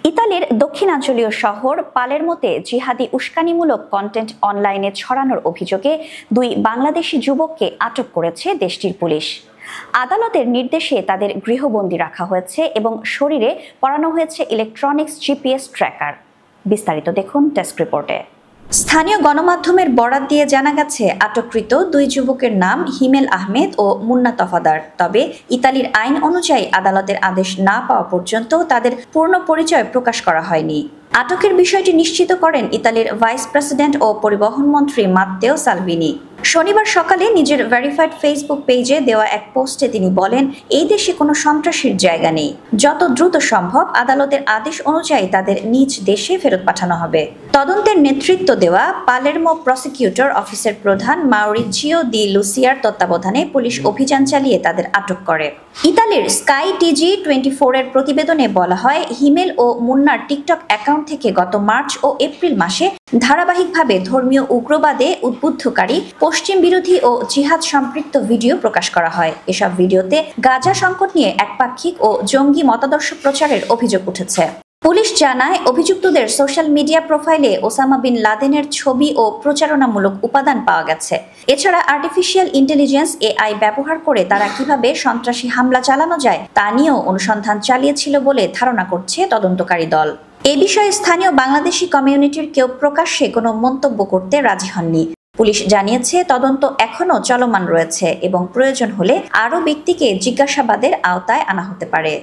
ইতালির দক্ষিণাঞ্চলীয় শহর পালেরমোতে জিহাদি উস্কানিমূলক কন্টেন্ট অনলাইনে ছড়ানোর অভিযোগে দুই বাংলাদেশি যুবককে আটক করেছে দেশটির পুলিশ। আদালতের নির্দেশে তাদের গৃহবন্দী রাখা হয়েছে এবং শরীরে পরানো হয়েছে ইলেকট্রনিক্স জিপিএস ট্র্যাকার। বিস্তারিত দেখুন ডেস্ক রিপোর্টে। স্থানীয় গণমাধ্যমের বরাত দিয়ে জানা গেছে, আটককৃত দুই যুবকের নাম হিমেল আহমেদ ও মুন্না তফাদার। তবে ইতালির আইন অনুযায়ী আদালতের আদেশ না পাওয়া পর্যন্ত তাদের পূর্ণ পরিচয় প্রকাশ করা হয়নি। আটকের বিষয়টি নিশ্চিত করেন ইতালির ভাইস প্রেসিডেন্ট ও পরিবহন মন্ত্রী মাত্তেও সালভিনি। শনিবার সকালে নিজের ভেরিফাইড ফেসবুক পেজে দেওয়া এক পোস্টে তিনি বলেন, এই দেশে কোনো সন্ত্রাসীর জায়গা নেই। যত দ্রুত সম্ভব আদালতের আদেশ অনুযায়ী তাদের নিজ দেশে ফেরত পাঠানো হবে। তদন্তের নেতৃত্ব দেওয়া পালেরমো প্রসিকিউটর অফিসের প্রধান মাউরিজিও দি লুসিয়ার তত্ত্বাবধানে পুলিশ অভিযান চালিয়ে তাদের আটক করে। ইতালির স্কাই টিজি 24 এর প্রতিবেদনে বলা হয়, হিমেল ও মুন্নার টিকটক অ্যাকাউন্ট থেকে গত মার্চ ও এপ্রিল মাসে ধারাবাহিকভাবে ধর্মীয় উগ্রবাদে উদ্বুদ্ধকারী, পশ্চিম বিরোধী ও জিহাদ সম্পৃক্ত ভিডিও প্রকাশ করা হয়। এসব ভিডিওতে গাজা সংকট নিয়ে একপাক্ষিক ও জঙ্গি মতাদর্শ প্রচারের অভিযোগ উঠেছে। পুলিশ জানায়, অভিযুক্তদের সোশ্যাল মিডিয়া প্রোফাইলে ওসামা বিন লাদেনের ছবি ও প্রচারণামূলক উপাদান পাওয়া গেছে। এছাড়া আর্টিফিশিয়াল ইন্টেলিজেন্স এআই ব্যবহার করে তারা কিভাবে সন্ত্রাসী হামলা চালানো যায় তা নিয়েও অনুসন্ধান চালিয়েছিল বলে ধারণা করছে তদন্তকারী দল। এ বিষয়ে স্থানীয় বাংলাদেশি কমিউনিটির কেউ প্রকাশ্যে কোনো মন্তব্য করতে রাজি হননি। পুলিশ জানিয়েছে, তদন্ত এখনও চলমান রয়েছে এবং প্রয়োজন হলে আরও ব্যক্তিকে জিজ্ঞাসাবাদের আওতায় আনা হতে পারে।